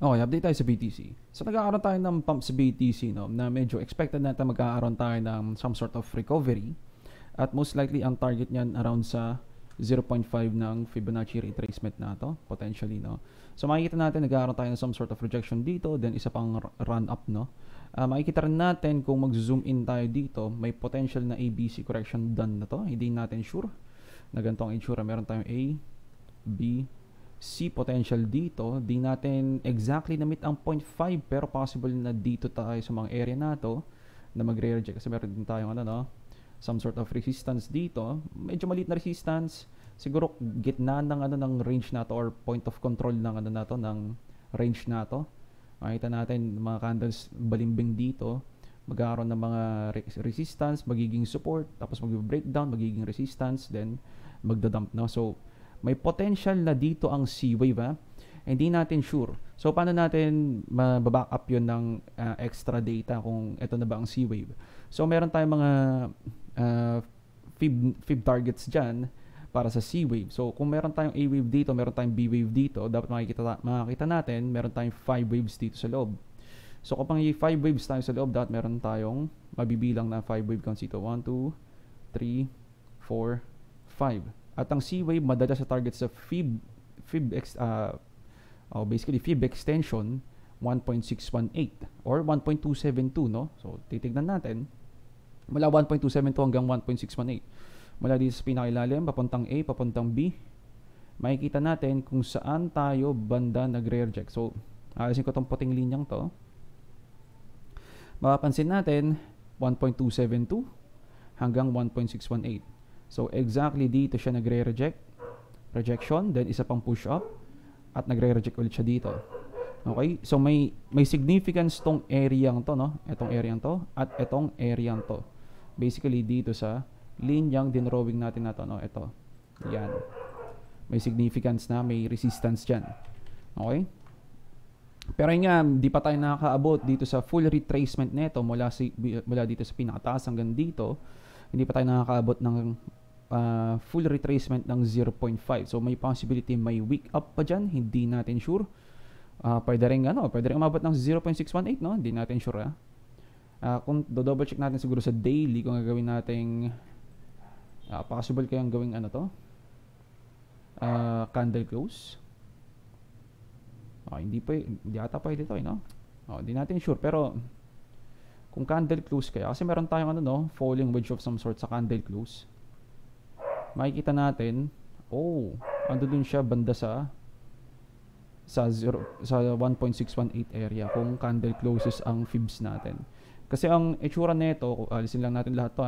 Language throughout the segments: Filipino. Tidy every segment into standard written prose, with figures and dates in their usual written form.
Okay, update tayo sa BTC. So nagkakaroon tayo ng pump sa BTC, no, na medyo expected natin magkakaroon tayo ng some sort of recovery. At most likely ang target niyan around sa 0.5 ng Fibonacci retracement na to, potentially, no. So makikita natin nagkakaroon tayo ng some sort of rejection dito, then isa pang run up, no. Makikita rin natin kung mag-zoom in tayo dito, may potential na ABC correction done na to. Hindi natin sure na ganito ang itsura. Meron tayong A, B, C potential dito. Di natin exactly na meet ang 0.5, pero possible na dito tayo sa mga area na to na magre-reject kasi meron din tayong ano, no, some sort of resistance dito. Medyo maliit na resistance. Siguro gitna ng ano ng range na to or point of control ng ano na to, ng range na to. Makita natin mga candles balimbing dito. Magkakaroon ng mga resistance, magiging support, tapos mag-breakdown, magiging resistance, then magdadump, no. So may potential na dito ang C-wave, ha? Hindi natin sure. So, paano natin mababack up yun ng extra data kung ito na ba ang C-wave? So, meron tayong mga fib targets dyan para sa C-wave. So, kung meron tayong A-wave dito, meron tayong B-wave dito, dapat makikita natin, meron tayong 5 waves dito sa loob. So, kapag 5 waves tayo sa loob, dapat meron tayong mabibilang na 5 wave counts dito. 1, 2, 3, 4, 5. At ang C-wave madala sa target sa basically fib extension 1.618 or 1.272, no? So titignan natin mula 1.272 hanggang 1.618. Mula dito sa pinakailalim papuntang A, papuntang B, makikita natin kung saan tayo banda nagre-reject. So alisin ko tong puting linyang to. Mapapansin natin 1.272 hanggang 1.618. So, exactly dito siya nagre-reject. Rejection, then isa pang push up. At nagre-reject ulit siya dito. Okay? So, may significance tong area to, no? Etong area to. At etong area to. Basically, dito sa linyang dinrawing natin na to, no? Ito. Yan. May significance na, may resistance dyan. Okay? Pero yun nga, di pa tayo nakakaabot dito sa full retracement neto mula dito sa pinakataas hanggang dito. Hindi pa tayo nakakaabot ng full retracement ng 0.5. So may possibility may weak up pa dyan, hindi natin sure. Pwede rin umabot ng 0.618, no? Hindi natin sure, kung double check natin siguro sa daily, kung gagawin nating possible kayang gawing ano to, candle close. Hindi ata pwede ito, no? Hindi natin sure, pero kung candle close kaya, kasi meron tayong ano, no, falling wedge of some sort sa candle close. Makikita natin, ando dun siya banda sa 1.618 area kung candle closes ang fibs natin. Kasi ang itsura nito, alisin lang natin lahat to,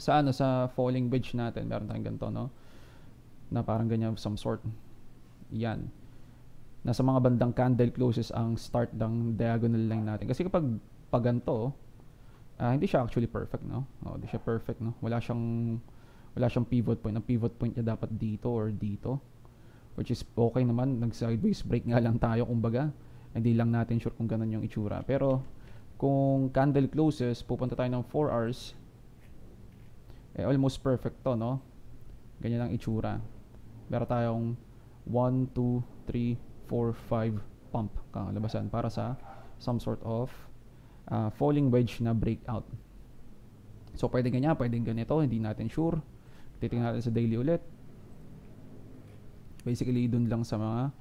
sa falling wedge natin, meron tayong ganito, no, na parang ganyan of some sort. Yan. Nasa mga bandang candle closes ang start ng diagonal line natin. Kasi kapag ganito, hindi siya actually perfect, no? Hindi siya perfect, no? Wala siyang pivot point. Ang pivot point niya dapat dito or dito. Which is okay naman. Nag-sideways break nga lang tayo, kumbaga. Hindi lang natin sure kung ganun yung itsura. Pero, kung candle closes, pupunta tayo ng 4 hours. Almost perfect to, no? Ganyan ang itsura. Meron tayong 1, 2, 3, 4, 5 pump kalabasan para sa some sort of falling wedge na breakout. So pwedeng ganyan, pwedeng ganito, hindi natin sure. Titingnan natin sa daily ulit. Basically dun lang sa mga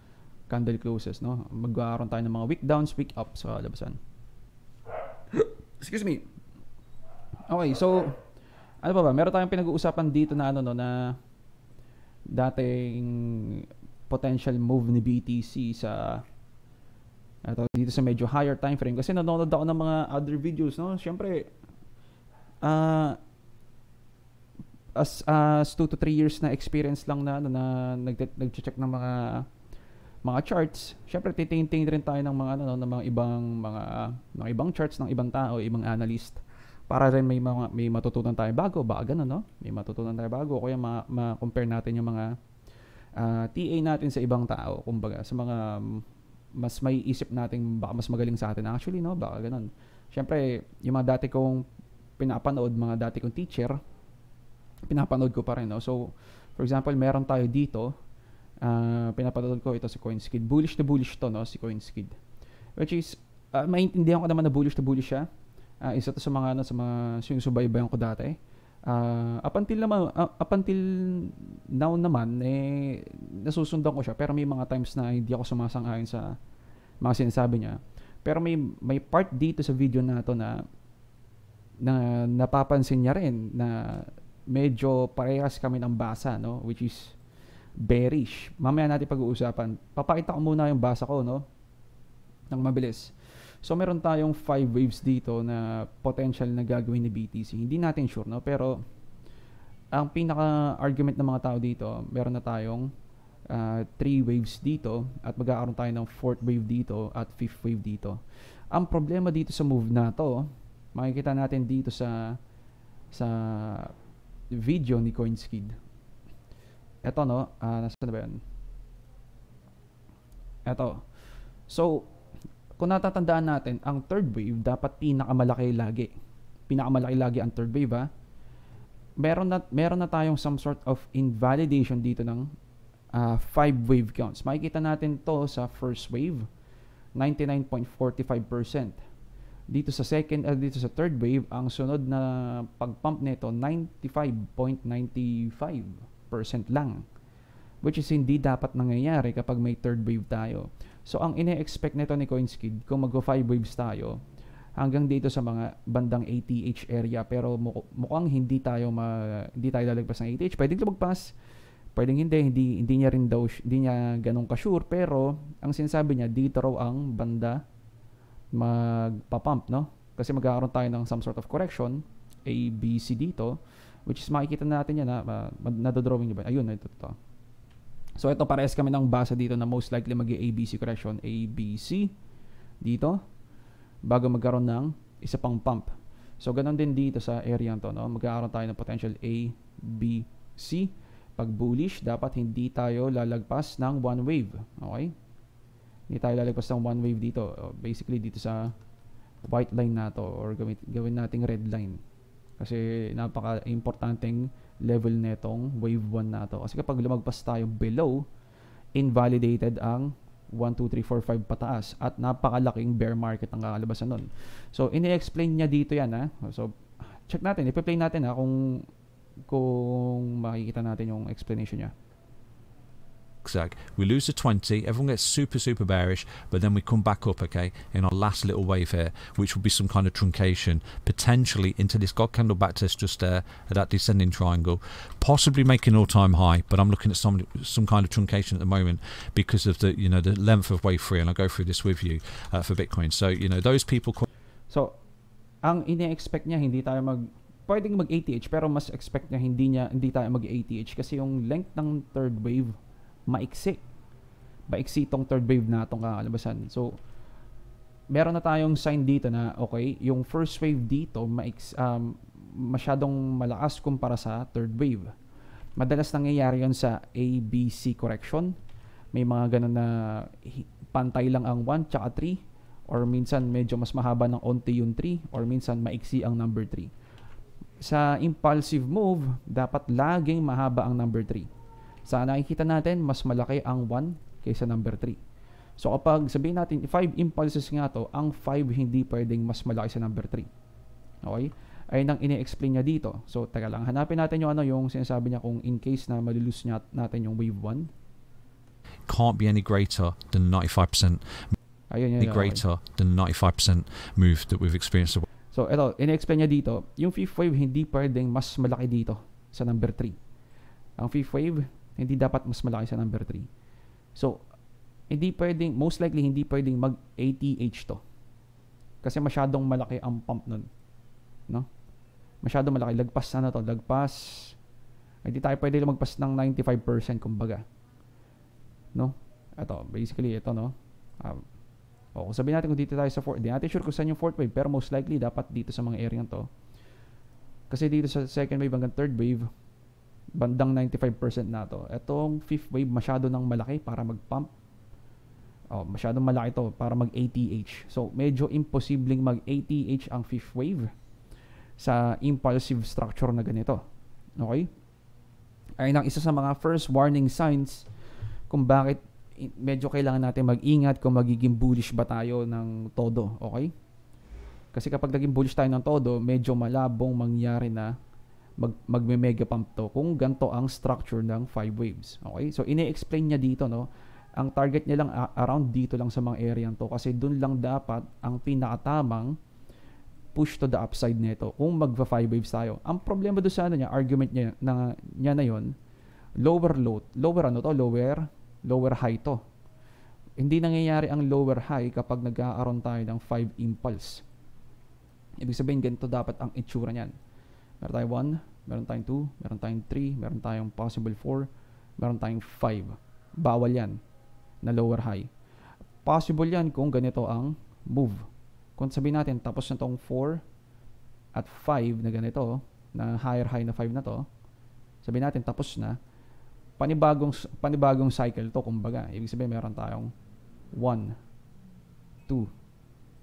candle closes, no? Magkakaroon tayo ng mga week downs, week ups sa kalabasan. Excuse me. Okay, so ano pa ba? Meron tayong pinag-uusapan dito na ano, no, na dating potential move ni BTC sa dito sa medyo higher time frame, kasi nanonood ako ng mga other videos, no. Syempre as 2 to 3 years na experience lang na nag-check ng mga charts. Syempre titingin rin tayo ng mga ng mga ibang charts ng ibang tao, ibang analyst, para rin may matutunan tayo bago, baka ganun, no? May matutunan tayo bago, kaya ma-compare natin yung mga TA natin sa ibang tao, kumbaga sa mga mas may isip natin baka mas magaling sa atin actually, no? Baka ganun. Syempre, yung mga dati kong pinapanood, mga dati kong teacher, pinapanood ko pa rin, no? So, for example, meron tayo dito Pinapanood ko ito si CoinSkid. Bullish na bullish to, no, si CoinSkid. Which is, maintindihan ko naman na bullish siya. Isa to sa mga, sa mga sinusubaybayan ko dati. Up until now naman, nasusundan ko siya. Pero may mga times na hindi ako sumasang-ayon sa mga sinasabi niya. Pero may part dito sa video na to na napapansin niya rin na medyo parehas kami ng basa, no? Which is bearish. Mamaya natin pag-uusapan. Papakita ko muna yung basa ko, no? Nang mabilis. So, meron tayong 5 waves dito na potential na gagawin ni BTC. Hindi natin sure, no? Pero, ang pinaka-argument ng mga tao dito, meron na tayong 3 waves dito at magkakaroon tayo ng 4th wave dito at 5th wave dito. Ang problema dito sa move na to, makikita natin dito sa video ni CoinSkid. Ito, no? Nasaan na ba yan? Ito. So, kung natatandaan natin, ang third wave dapat pinakamalaki lagi. Pinakamalaki lagi ang third wave, ha? Meron na tayong some sort of invalidation dito ng 5 wave counts. Makikita natin to sa first wave, 99.45%. Dito sa third wave, ang sunod na pag-pump nito 95.95% lang, which is hindi dapat nangyayari kapag may third wave tayo. So ang ine-expect nito ni CoinSkid, kung mag-5 waves tayo hanggang dito sa mga bandang ATH area, pero mukhang hindi tayo lalagpas ng ATH. Pwedeng lumagpas, pwedeng hindi niya rin daw, hindi niya ganun ka-sure, pero ang sinasabi niya dito raw ang banda magpa-pump, no? Kasi magkakaroon tayo ng some sort of correction, A, B, C dito, which is makikita natin yan, nadodrawing nyo ba? Ayun, ito. So ito, parehas kami ng basa dito na most likely mag-A, B, C correction, A, B, C dito, bago magkaroon ng isa pang pump. So ganun din dito sa area to, no? Magkakaroon tayo ng potential A, B, C. Pag bullish, dapat hindi tayo lalagpas ng one wave. Okay? Hindi tayo lalagpas ng one wave dito. Basically dito sa white line na to, or gawin nating red line. Kasi napaka-importanteng level netong wave 1 na to. Kasi kapag lumagpas tayo below, invalidated ang 1, 2, 3, 4, 5 pataas. At napakalaking bear market ang kakalabasan nun. So, ini-explain niya dito yan, ha. So, check natin. I-play natin, ha, kung makikita natin yung explanation niya. We lose the 20, everyone gets super bearish, but then we come back up, okay, in our last little wave here, which will be some kind of truncation, potentially into this God candle backtest just there at that descending triangle, possibly making all-time high, but I'm looking at some kind of truncation at the moment because of the, you know, the length of wave 3, and I'll go through this with you for Bitcoin. So, you know, those people... So, ang ine-expect niya, hindi tayo pwedeng mag-ATH, pero mas expect niya hindi tayo mag-ATH kasi yung length ng third wave maiksi itong third wave na itong kakalabasan. So, meron na tayong sign dito na, okay, yung first wave dito, masyadong malakas kumpara sa third wave. Madalas nangyayari yun sa A, B, C correction. May mga ganun na pantay lang ang 1 tsaka 3, or minsan medyo mas mahaba ng onti yung 3, or minsan maiksi ang number 3. Sa impulsive move, dapat laging mahaba ang number 3. Sa nakikita natin, mas malaki ang 1 kaysa number 3. So kapag sabihin natin, 5 impulses nga to, ang 5 hindi pwedeng mas malaki sa number 3. Okay? Ayun ang ine-explain niya dito. So teka lang, hanapin natin yung sinasabi niya kung in case na malulus natin yung wave 1. Can't be any greater than 95%. Ayun, greater than 95% move that we've experienced. So ito, ine-explain niya dito, yung 5th wave hindi pwedeng mas malaki dito sa number 3. Ang 5th wave hindi dapat mas malaki sa number 3. So, most likely hindi pwedeng mag-ATH to. Kasi masyadong malaki ang pump nun. No? Masyadong malaki. Lagpas hindi tayo pwede lumagpas ng 95% kumbaga. No? Ito, basically, ito, no? Kung sabihin natin kung dito tayo sa 4th, di natin sure kung saan yung 4th wave, pero most likely dapat dito sa mga area to. Kasi dito sa second wave hanggang third wave, bandang 95% na to. Etong 5th wave masyado nang malaki para mag-pump. Masyadong malaki to para mag-ATH. So, medyo imposibleng mag-ATH ang 5th wave sa impulsive structure na ganito. Okay? Ayun ang isa sa mga first warning signs kung bakit medyo kailangan natin mag-ingat kung magiging bullish ba tayo ng todo, okay? Kasi kapag naging bullish tayo ng todo, medyo malabong mangyari na magme-mega pump to kung ganto ang structure ng 5 waves. Okay? So ine-explain niya dito, no? Ang target niya lang around dito lang sa mga area to kasi dun lang dapat ang pinakatamang push to the upside nito kung magva 5 waves tayo. Ang problema do sa ano niya, argument niya na yon, lower high to. Hindi nangyayari ang lower high kapag nagkakaroon tayo ng 5 impulse. Ibig sabihin, ganito dapat ang itsura niyan. Meron tayong 1, meron tayong 2, meron tayong 3, meron tayong possible 4, meron tayong 5. Bawal yan na lower high. Possible yan kung ganito ang move. Kung sabihin natin, tapos na tong 4 at 5 na ganito, na higher high na 5 na to, sabihin natin, tapos na, panibagong cycle to, kumbaga. Ibig sabihin, meron tayong 1, 2,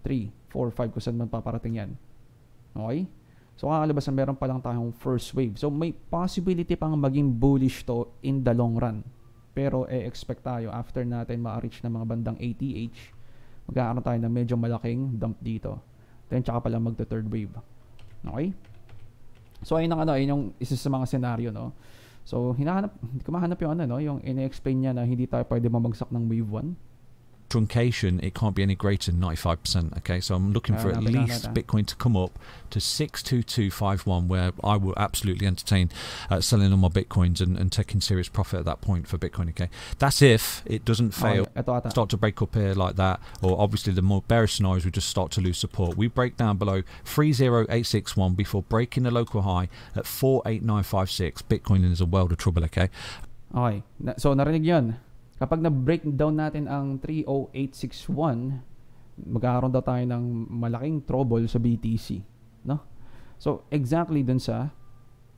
3, 4, 5 kung saan man paparating yan. Okay? So, kakalabas na meron pa lang tayong first wave. So, may possibility pang maging bullish to in the long run. Pero, expect tayo after natin ma-reach ng mga bandang ATH, magkakaroon tayo ng medyo malaking dump dito. Then, tsaka pala magta-third wave. Okay? So, ayun yung isa sa mga senaryo, no? So, hindi ko mahanap yung yung ine-explain niya na hindi tayo pwede mamagsak ng wave 1. Truncation, it can't be any greater than 95%. Okay, so I'm looking for at least Bitcoin to come up to 62251, where I will absolutely entertain selling all my Bitcoins and taking serious profit at that point for Bitcoin. Okay, that's if it doesn't fail, start to break up here like that, or obviously the more bearish scenarios we just start to lose support. We break down below 30861 before breaking the local high at 48956. Bitcoin is a world of trouble. Okay. Okay, so narinig yun. Kapag na-breakdown natin ang 30861, magkakaroon daw tayo ng malaking trouble sa BTC, no? So, exactly dun sa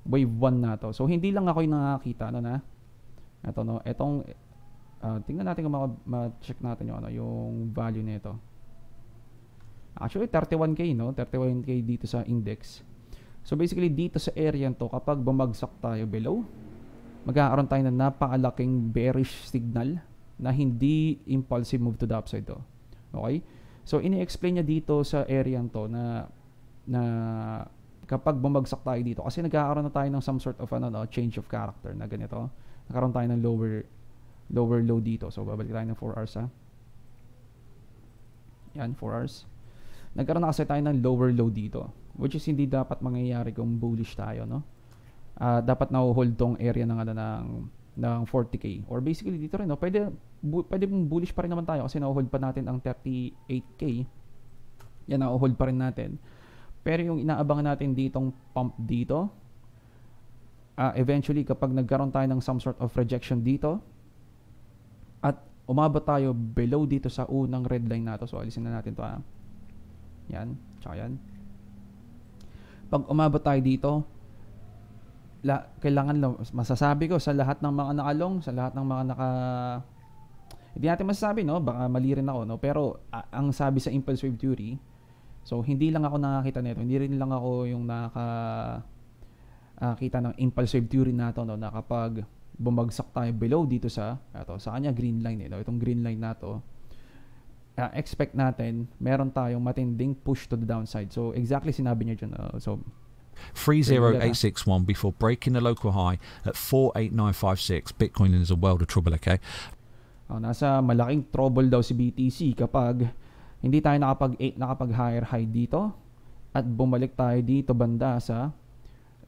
wave 1 na to. So, hindi lang ako yung nakakita, na ito, no? Etong, tingnan natin kung ma-check natin yung value nito. Actually, 31K, no? 31K dito sa index. So, basically, dito sa area to, kapag bumagsak tayo below, magkakaroon tayo ng napakalaking bearish signal na hindi impulsive move to the upside to. Okay? So, ini-explain niya dito sa area to na kapag bumagsak tayo dito, kasi nagkakaroon na tayo ng some sort of change of character na ganito. Nagkaroon tayo ng lower low dito. So, babalik tayo ng 4 hours, ha? Yan, 4 hours. Nagkaroon na kasi tayo ng lower low dito, which is hindi dapat mangyayari kung bullish tayo, no? Dapat na-hold tong area ng 40K, or basically dito rin, no? Pwede bullish pa rin naman tayo kasi na-hold pa natin ang 38K. Yan, na-hold pa rin natin. Pero yung inaabangan natin ditong pump dito, eventually kapag nagkaroon tayo ng some sort of rejection dito at umabot tayo below dito sa unang red line na to, so alisin na natin to, yan, tsaka yan. Pag umabot tayo dito, kailangan masasabi ko sa lahat ng mga nakalong, sa lahat ng mga hindi natin masasabi, no? Baka mali rin ako, no? Pero ang sabi sa impulse wave theory, so hindi lang ako nakakita nito, hindi rin lang ako yung nakakita ng impulse wave theory nato, no? Na kapag bumagsak tayo below dito sa kanya green line, no? Itong green line nato, expect natin meron tayong matinding push to the downside. So exactly sinabi niya dyan, so 30861 before breaking the local high at 48956. Bitcoin is a world of trouble. Okay. Nasa malaking trouble daw si BTC kapag hindi tayo nakapag higher high dito at bumalik tayo dito banda sa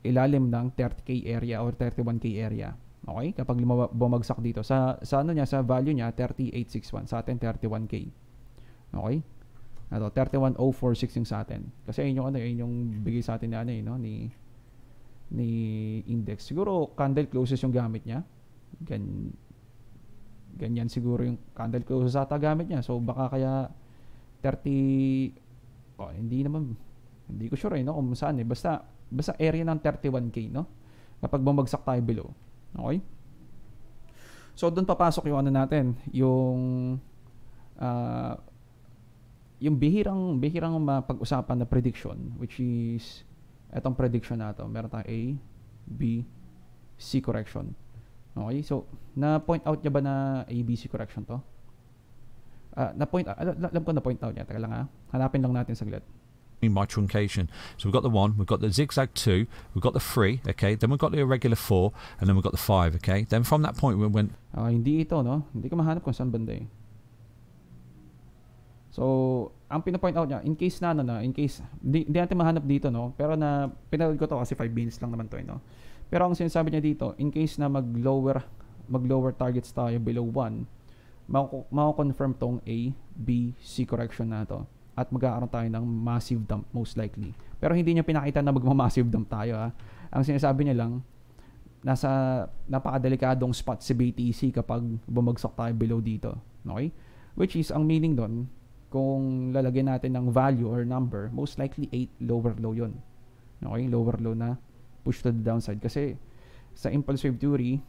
ilalim ng 30K area or 31K area. Okay? Kapag bumagsak dito sa sa value niya 3861, sa atin 31K. Okay? 31046 yung sa atin. Kasi yun yung bigay sa atin ni index. Siguro candle closes yung gamit niya. Ganyan siguro yung candle closes ata gamit niya. So baka kaya 30 hindi ko sure no kung saan basta area ng 31K, no? Kapag bumagsak tayo below. Okay? So doon papasok yung natin, yung bihirang mapag-usapan na prediction, which is etong prediction na to. Meron tayong A, B, C correction. Okay, so na-point out niya ba na ABC correction to? Alam ko na-point out niya. Teka lang hanapin lang natin saglit. By truncation. So we've got the 1, we've got the zigzag 2, we've got the 3, okay, then we've got the irregular 4, and then we've got the 5, okay. Then from that point we went... Hindi ito, no? Hindi ko mahanap kung saan banda eh. So, ang pina-point out niya, in case hindi natin mahanap dito, no? Pero pinanood ko to kasi 5 minutes lang naman to, no? Pero ang sinasabi niya dito, in case na mag-lower targets tayo below 1, mako-confirm tong A, B, C correction na to. At magkakaroon tayo ng massive dump most likely. Pero hindi niya pinakita na magma-massive dump tayo Ang sinasabi niya lang, nasa napakadelikadong spot si BTC kapag bumagsak tayo below dito. Okay? Which is, ang meaning doon, kung lalagyan natin ng value or number, most likely 8 lower low yun. Okay? Lower low na push to the downside. Kasi sa impulse wave theory,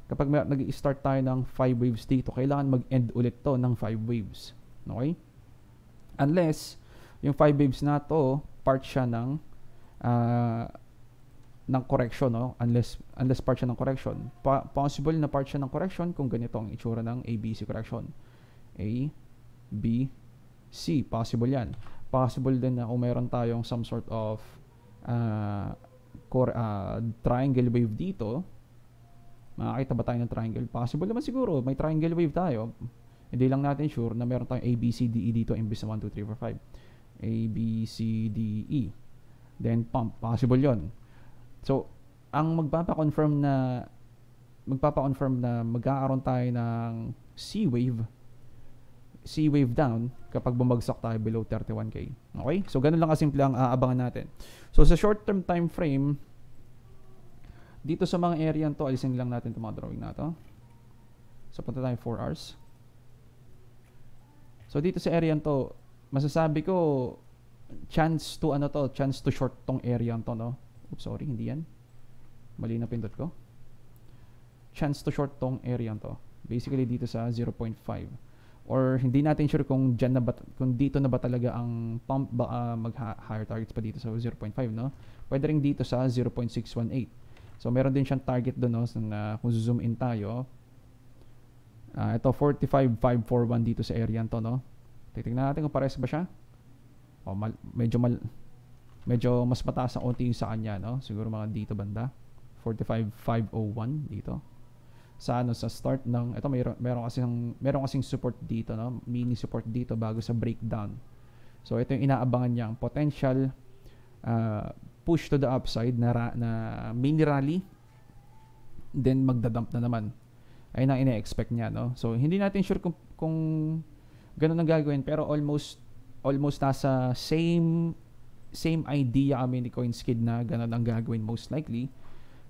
kapag nag-start tayo ng 5 waves dito, kailangan mag-end ulit to ng 5 waves. Okay? Unless yung 5 waves na to part siya ng correction, no? Unless part siya ng correction. Possible na part siya ng correction kung ganito ang itsura ng ABC correction. A, B, C. Possible yan. Possible din na kung meron tayong some sort of triangle wave dito. Makakita ba tayo ng triangle? Possible naman siguro. May triangle wave tayo. Hindi lang natin sure na meron tayong A, B, C, D, E dito imbis na 1, 2, 3, 4, 5. A, B, C, D, E. Then pump. Possible yon. So, ang magpapa-confirm na magkakaroon tayo ng C wave down kapag bumagsak tayo below 31K. Okay? So, ganun lang kasimple ang aabangan natin. So, sa short-term time frame, dito sa mga area to, alisin lang natin itong mga drawing na to. So, punta tayo 4 hours. So, dito sa area to, masasabi ko, chance to short tong area to, no? Oops, sorry, hindi yan. Mali na pindot ko. Chance to short tong area to. Basically, dito sa 0.5. Or, hindi natin sure kung dito na ba talaga ang pump, mag-higher targets pa dito sa 0.5, no? Pwede rin dito sa 0.618. So, meron din siyang target doon, no? Kung zoom in tayo, ito 45,541 dito sa area to, no? Titingnan natin kung pares ba siya. Medyo mas mataas ang unti sa kanya, no? Siguro mga dito banda. 45,501 dito. Sa start ng ito meron kasing support dito, no? Mini support dito bago sa breakdown. So ito yung inaabangan niya, ang potential push to the upside na mini rally, then magdadump na naman. Ayun ang ina-expect niya, no? So, hindi natin sure kung ganun ang gagawin, pero almost nasa same idea kami ni CoinSkid na ganun ang gagawin most likely.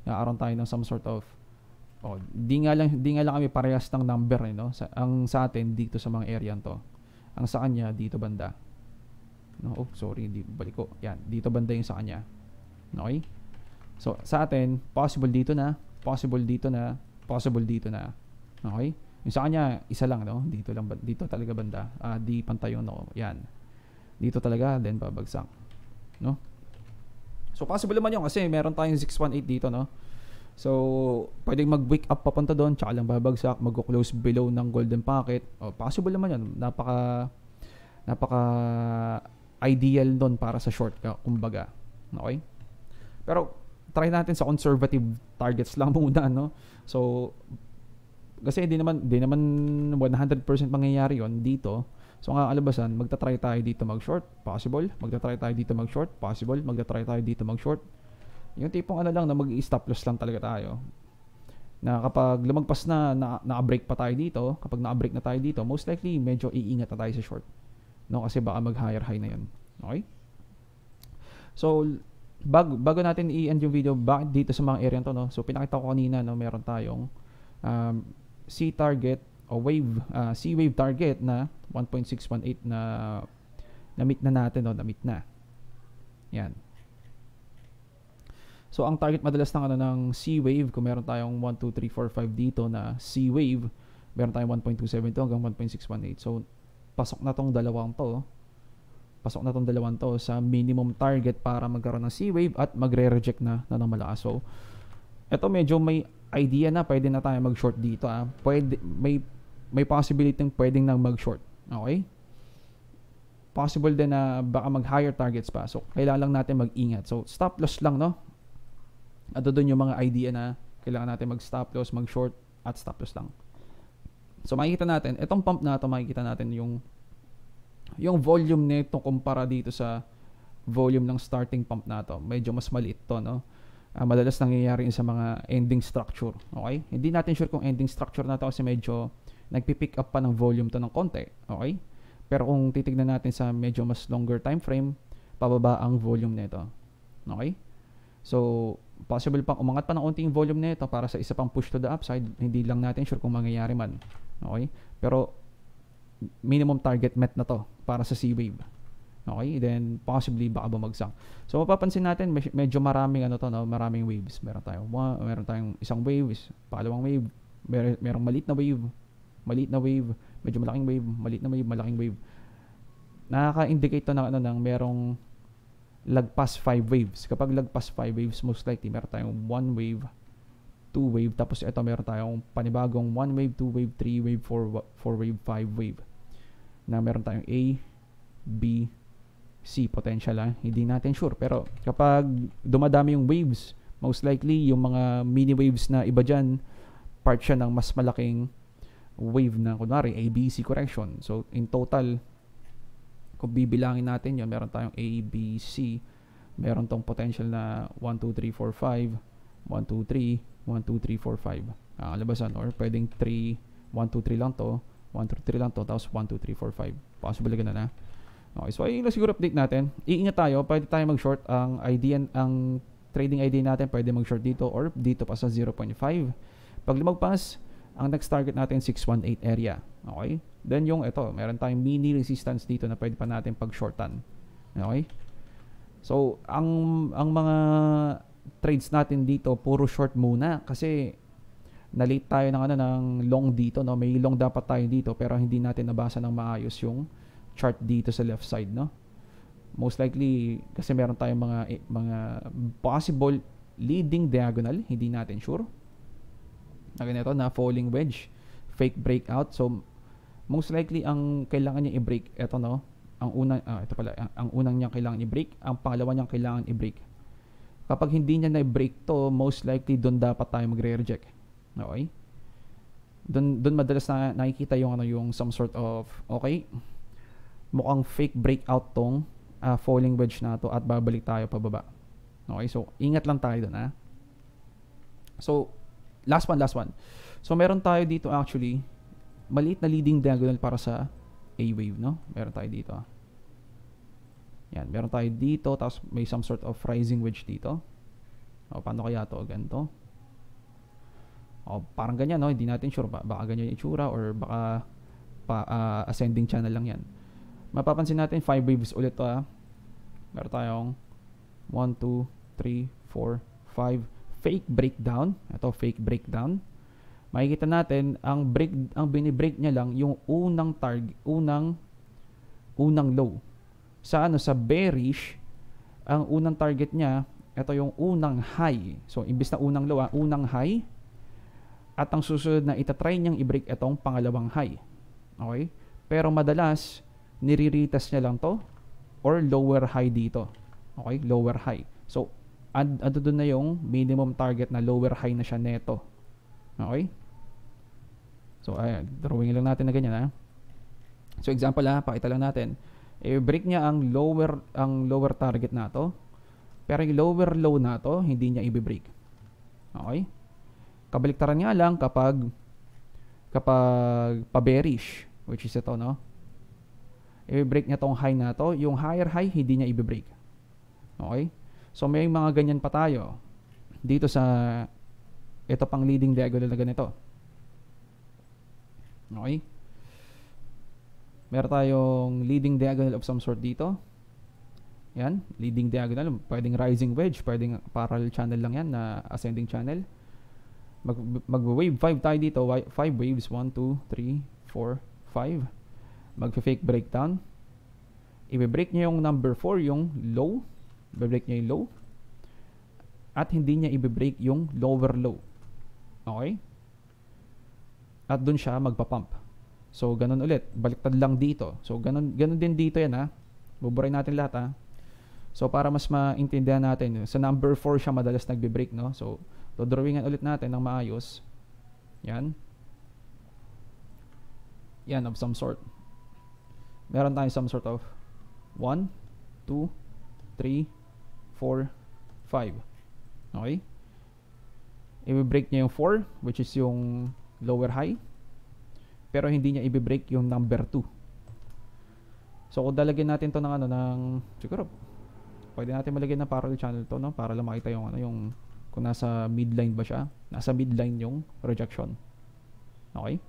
Nakaroon tayo ng some sort of di nga lang kami parehas ng number, no? Ang sa atin dito sa mga area to. Ang sa kanya dito banda. No, sorry, balik ko. Yan, dito banda yung sa kanya. Okay? So, sa atin, possible dito na, possible dito na, possible dito na. Okay? Yung sa kanya, isa lang, no? Dito talaga banda. Di pantay yung, no? Yan. Dito talaga, then babagsak. No? So, possible naman yun kasi meron tayong 618 dito, no? So, pwedeng mag-wake up papunta doon, tsaka lang babagsak, mag-close below ng golden pocket. Possible naman yun. Napaka ideal doon para sa short, kumbaga. Okay? Pero, try natin sa conservative targets lang muna, no? So, kasi di naman 100% mangyayari yon dito. So, ang kakalabasan, magta-try tayo dito mag-short, possible. Magta-try tayo dito mag-short, possible. Magta-try tayo dito mag-short. Yung tipong lang na mag-stop loss lang talaga tayo. Na kapag lumagpas naka-break pa tayo dito, kapag naka-break na tayo dito, most likely, medyo iingat na tayo sa short. No? Kasi baka mag-higher high na yun. Okay? So, bago natin i-end yung video, bakit dito sa mga area to, no? So, pinakita ko kanina, no, meron tayong C target o C wave target na 1.618 na meet na natin, no? Na-meet na. Yan. So, ang target madalas ng C wave, kung meron tayong 1, 2, 3, 4, 5 dito na C wave, meron tayong 1.272 hanggang 1.618. So, pasok na tong dalawang to sa minimum target para magkaroon ng C wave at magre-reject na ng malakas. So, ito medyo may idea na pwede na tayo mag-short dito. Pwede, may possibility ng pwedeng nang mag-short. Okay? Possible din na baka mag-higher targets pa. So, kailangan lang natin mag-ingat. So, stop loss lang, no? At doon yung mga idea na kailangan natin mag-stop loss, mag-short, at stop loss lang. So, makikita natin, itong pump na ito, makikita natin yung volume nito kumpara dito sa volume ng starting pump na ito. Medyo mas maliit to, no? Madalas nangyayari sa mga ending structure. Okay? Hindi natin sure kung ending structure na ito kasi medyo nagpipick up pa ng volume to ng konti. Okay? Pero kung titignan natin sa medyo mas longer time frame, pababa ang volume nito. Okay? So, possible pang umangat pa ng unting volume nito para sa isa pang push to the upside. Hindi lang natin sure kung mangyayari man. Okay? Pero, minimum target met na to para sa C-wave. Okay? Then, possibly baka bumagsak. So, mapapansin natin, medyo maraming maraming waves. Meron tayong isang wave, pangalawang wave, merong maliit na wave, medyo malaking wave, maliit na wave, malaking wave. Nakaka-indicate to ng merong lagpas 5 waves. Kapag lagpas 5 waves, most likely meron tayong 1 wave, 2 wave, tapos ito meron tayong panibagong 1 wave, 2 wave, 3 wave, 4 wave, 5 wave. Na meron tayong A, B, C potential. Hindi natin sure. Pero kapag dumadami yung waves, most likely yung mga mini waves na iba dyan, part siya ng mas malaking wave na kunwari ABC correction. So in total, kung bibilangin natin yun, meron tayong ABC, meron tong potential na 1, 2, 3, 4, 5, 1, 2, 3, 1, 2, 3, 4, 5 ang labasan, or pwedeng 3, 1, 2, 3 lang to, 1, 2, 3 lang to, tapos 1, 2, 3, 4, 5 possible ganun na. Okay, so ayun lang siguro update natin. Iingat tayo, pwede tayo mag-short. Ang trading idea natin, pwede mag-short dito or dito pa sa 0.5. Pag lumagpas, ang next target natin 618 area. Okay? Then yung ito, meron tayong mini resistance dito na pwede pa natin pag-shortan. Okay? So, ang mga trades natin dito puro short muna kasi na-late tayo ng long dito, no? May long dapat tayo dito pero hindi natin nabasa ng maayos yung chart dito sa left side, no? Most likely kasi meron tayong mga possible leading diagonal, hindi natin sure. Ganito na falling wedge, fake breakout. So most likely ang kailangan niya i-break ito, no? Ang unang niya kailangan i-break, ang pangalawa niya kailangan i-break. Kapag hindi niya na-break to, most likely doon dapat tayo magre-reject. Okay? Doon madalas na nakikita yung some sort of mukhang fake breakout tong falling wedge na to at babalik tayo pababa. Okay? So ingat lang tayo doon, So last one. So meron tayo dito actually maliit na leading diagonal para sa A wave, no? Meron tayo dito. Yan, meron tayo dito tapos may some sort of rising wedge dito. Paano kaya to? Ganito. Parang ganyan, no? Hindi natin sure baka ganyan yung itsura or baka ascending channel lang yan. Mapapansin natin 5 waves ulit to, Meron tayong 1, 2, 3, 4, 5 fake breakdown. Ito, fake breakdown. Makikita natin ang binibreak niya lang yung unang target, unang low. Sa bearish, ang unang target niya, ito yung unang high. So imbis na unang low, unang high. At ang susunod na itatry niyang i-break itong pangalawang high. Okay? Pero madalas nire-retest niya lang to or lower high dito. Okay? Lower high. So ando doon na yung minimum target na lower high na siya neto. Okay? So drawing lang natin na ganyan, So example, pakita lang natin. I-break niya ang lower target na to. Pero yung lower low na to, hindi niya i-break. Okay? Kabaliktaran nga lang kapag pa-bearish, which is ito, no? I-break niya tong high na to, yung higher high hindi niya i-break. Okay? So may mga ganyan pa tayo dito sa ito pang leading diagonal na ganito. Okay? Meron tayong leading diagonal of some sort dito. Yan, leading diagonal, pwedeng rising wedge, pwedeng parallel channel lang yan na ascending channel. Mag-wave 5 tayo dito, 5 waves, 1, 2, 3, 4, 5. Mag-fake breakdown. I-break niya yung number 4, yung low. I-break niya yung low. At hindi niya i-break yung lower low. Okay? At dun siya magpa-pump. So, ganun ulit. Baliktad lang dito. So, ganun din dito yan, ha. Buburay natin lahat, ha. So, para mas maintindihan natin, sa number 4 siya madalas nagbe-break, no? So, drawingan ulit natin ng maayos. Yan. Yan, of some sort. Meron tayong some sort of 1, 2, 3, 4, 5. Okay? I-break niya yung 4, which is yung lower high. Pero hindi niya i-break yung number 2. So, kung dalagyan natin to ng siguro, pwede natin malagyan ng parallel channel to, no? Para lang makita yung yung kung nasa midline ba siya. Nasa midline yung rejection. Okay?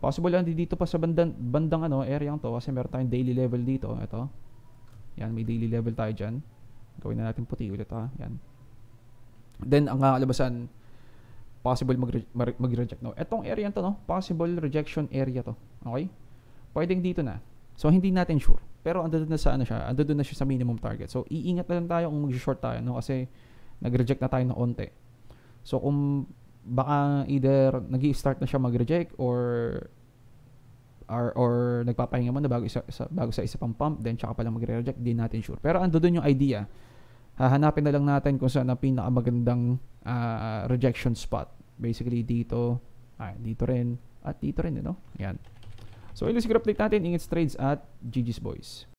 Possible lang dito pa sa bandang area to, kasi meron tayong daily level dito. Ito. Yan, may daily level tayo dyan. Gawin na natin puti ulit, ha. Yan. Then, ang kalabasan, possible mag-reject, no? Etong area to, no? Possible rejection area to. Okay? Pwedeng dito na. So, hindi natin sure. Pero andun na sa siya. Andun na siya sa minimum target. So, iingat na lang tayo kung mag-short tayo, no? Kasi nag-reject na tayo ng onte. So, kung baka either nag-i-start na siya mag-reject or nagpapahinga muna bago sa isa pang pump, then tsaka pala magre-reject, di natin sure. Pero ando doon yung idea. Hahanapin na lang natin kung saan ang pinakamagandang rejection spot. Basically dito, dito rin, at dito rin, no? Yan. So, ilang siguro update natin, Ingits Trades at GG's Boys.